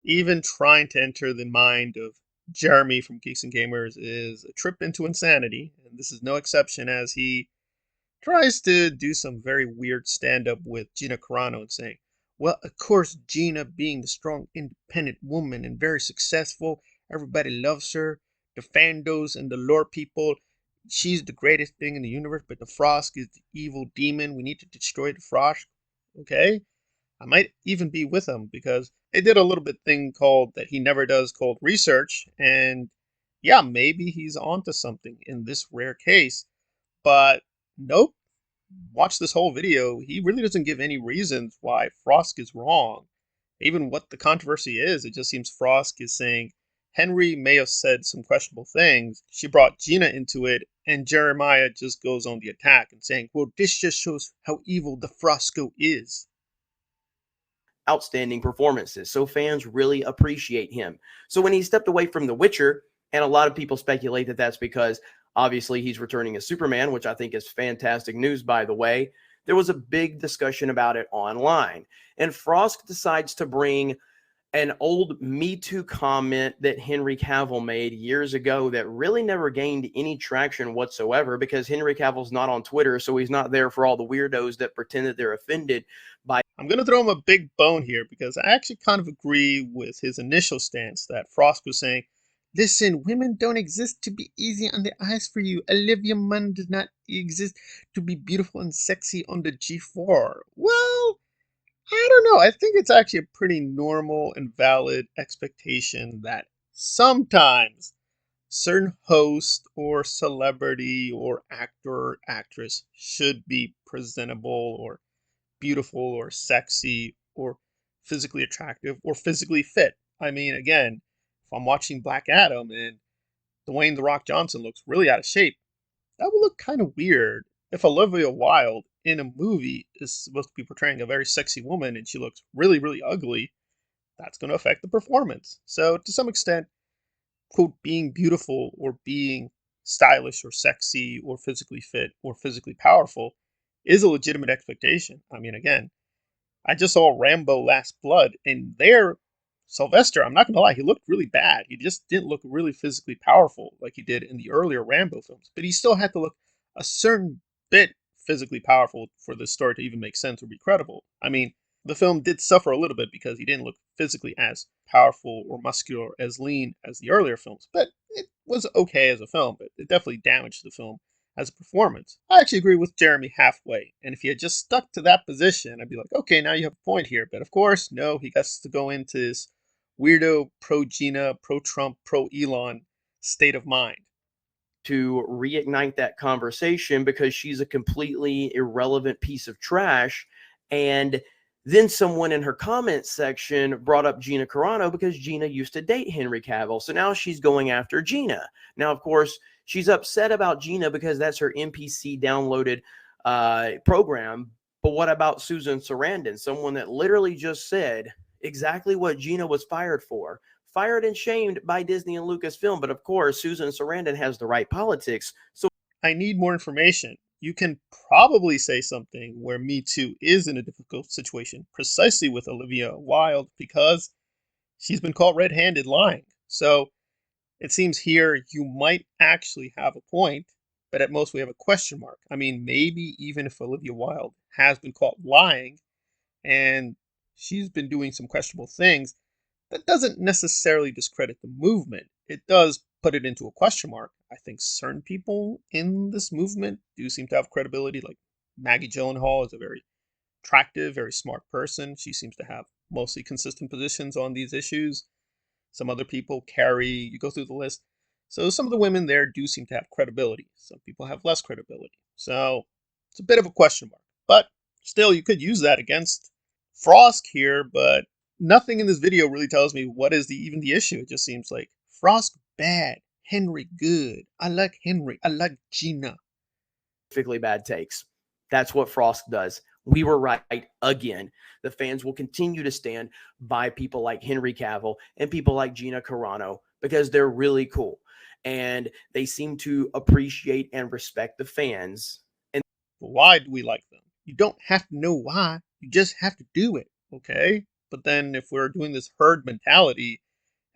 Even trying to enter the mind of Jeremy from Geeks and Gamers is a trip into insanity, and this is no exception as he tries to do some very weird stand up with Gina Carano and saying, well, of course, Gina, being the strong, independent woman and very successful, everybody loves her. The fandos and the lore people, she's the greatest thing in the universe, but the Frosk is the evil demon. We need to destroy the Frosk. Okay? I might even be with him because they did a little bit thing called that he never does called research. And yeah, maybe he's onto something in this rare case. But nope, watch this whole video, he really doesn't give any reasons why Frosk is wrong. Even what the controversy is, it just seems Frosk is saying Henry may have said some questionable things. She brought Gina into it, and Jeremiah just goes on the attack and saying, well, this just shows how evil the Frosco is. Outstanding performances. So fans really appreciate him. So when he stepped away from The Witcher, and a lot of people speculate that that's because obviously he's returning as Superman, which I think is fantastic news, by the way. There was a big discussion about it online. And Frost decides to bring an old Me Too comment that Henry Cavill made years ago that really never gained any traction whatsoever because Henry Cavill's not on Twitter, so he's not there for all the weirdos that pretend that they're offended by. I'm going to throw him a big bone here because I actually kind of agree with his initial stance that Frost was saying, listen, women don't exist to be easy on the eyes for you. Olivia Munn does not exist to be beautiful and sexy on the G4. Well, I don't know. I think it's actually a pretty normal and valid expectation that sometimes certain host or celebrity or actor or actress should be presentable or beautiful or sexy or physically attractive or physically fit. I mean, again, if I'm watching Black Adam and Dwayne The Rock Johnson looks really out of shape, that would look kind of weird. If Olivia Wilde in a movie is supposed to be portraying a very sexy woman and she looks really, really ugly, that's going to affect the performance. So, to some extent, quote, being beautiful or being stylish or sexy or physically fit or physically powerful is a legitimate expectation. I mean, again, I just saw Rambo Last Blood, and there, Sylvester, I'm not going to lie, he looked really bad. He just didn't look really physically powerful like he did in the earlier Rambo films, but he still had to look a certain bit physically powerful for the story to even make sense or be credible. I mean, the film did suffer a little bit because he didn't look physically as powerful or muscular, as lean as the earlier films, but it was okay as a film, but it definitely damaged the film as a performance. I actually agree with Jeremy halfway. And if he had just stuck to that position, I'd be like, okay, now you have a point here. But of course, no, he gets to go into this weirdo pro-Gina, pro-Trump, pro-Elon state of mind. To reignite that conversation because she's a completely irrelevant piece of trash. And then someone in her comment section brought up Gina Carano because Gina used to date Henry Cavill. So now she's going after Gina. Now, of course, she's upset about Gina because that's her NPC downloaded program. But what about Susan Sarandon, someone that literally just said exactly what Gina was fired for? Fired and shamed by Disney and Lucasfilm. But of course, Susan Sarandon has the right politics. So I need more information. You can probably say something where Me Too is in a difficult situation, precisely with Olivia Wilde, because she's been caught red handed lying. So it seems here you might actually have a point, but at most we have a question mark. I mean, maybe even if Olivia Wilde has been caught lying and she's been doing some questionable things, that doesn't necessarily discredit the movement. It does put it into a question mark. I think certain people in this movement do seem to have credibility, like Maggie Gyllenhaal is a very attractive, very smart person. She seems to have mostly consistent positions on these issues. Some other people carry, you go through the list. So some of the women there do seem to have credibility. Some people have less credibility. So it's a bit of a question mark. But still, you could use that against Frosk here, but nothing in this video really tells me what is even the issue. It just seems like Frosk bad, Henry good. I like Henry. I like Gina. specifically bad takes. That's what Frost does. We were right again. The fans will continue to stand by people like Henry Cavill and people like Gina Carano because they're really cool. And they seem to appreciate and respect the fans. And But why do we like them? You don't have to know why. You just have to do it, okay? But then if we're doing this herd mentality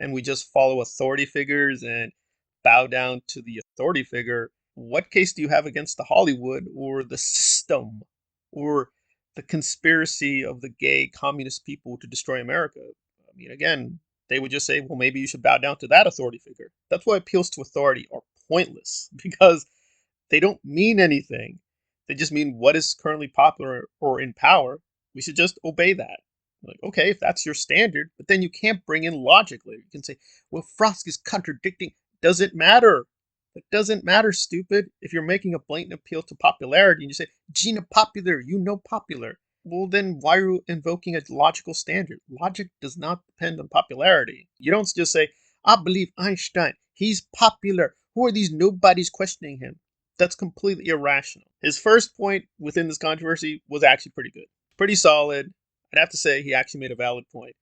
and we just follow authority figures and bow down to the authority figure, what case do you have against the Hollywood or the system or the conspiracy of the gay communist people to destroy America? I mean, again, they would just say, well, maybe you should bow down to that authority figure. That's why appeals to authority are pointless because they don't mean anything. They just mean what is currently popular or in power. We should just obey that. Like, okay, if that's your standard, but then you can't bring in logic later. You can say, well, Frosk is contradicting. Doesn't matter. It doesn't matter, stupid. If you're making a blatant appeal to popularity and you say, Gina popular, you know popular. Well, then why are you invoking a logical standard? Logic does not depend on popularity. You don't just say, I believe Einstein. He's popular. Who are these nobodies questioning him? That's completely irrational. His first point within this controversy was actually pretty good. Pretty solid. I'd have to say he actually made a valid point.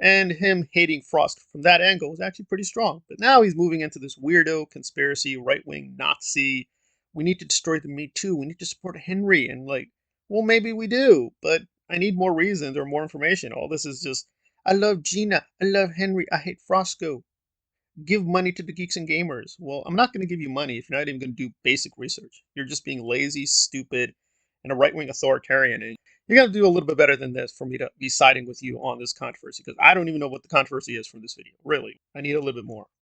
And him hating Frost from that angle was actually pretty strong. But now he's moving into this weirdo conspiracy, right wing Nazi. We need to destroy the Me Too. We need to support Henry. And like, well, maybe we do, but I need more reasons or more information. All this is just, I love Gina. I love Henry. I hate Frosco. Give money to the geeks and gamers. Well, I'm not going to give you money if you're not even going to do basic research. You're just being lazy, stupid, and a right wing authoritarian. And you're going to do a little bit better than this for me to be siding with you on this controversy because I don't even know what the controversy is from this video. Really, I need a little bit more.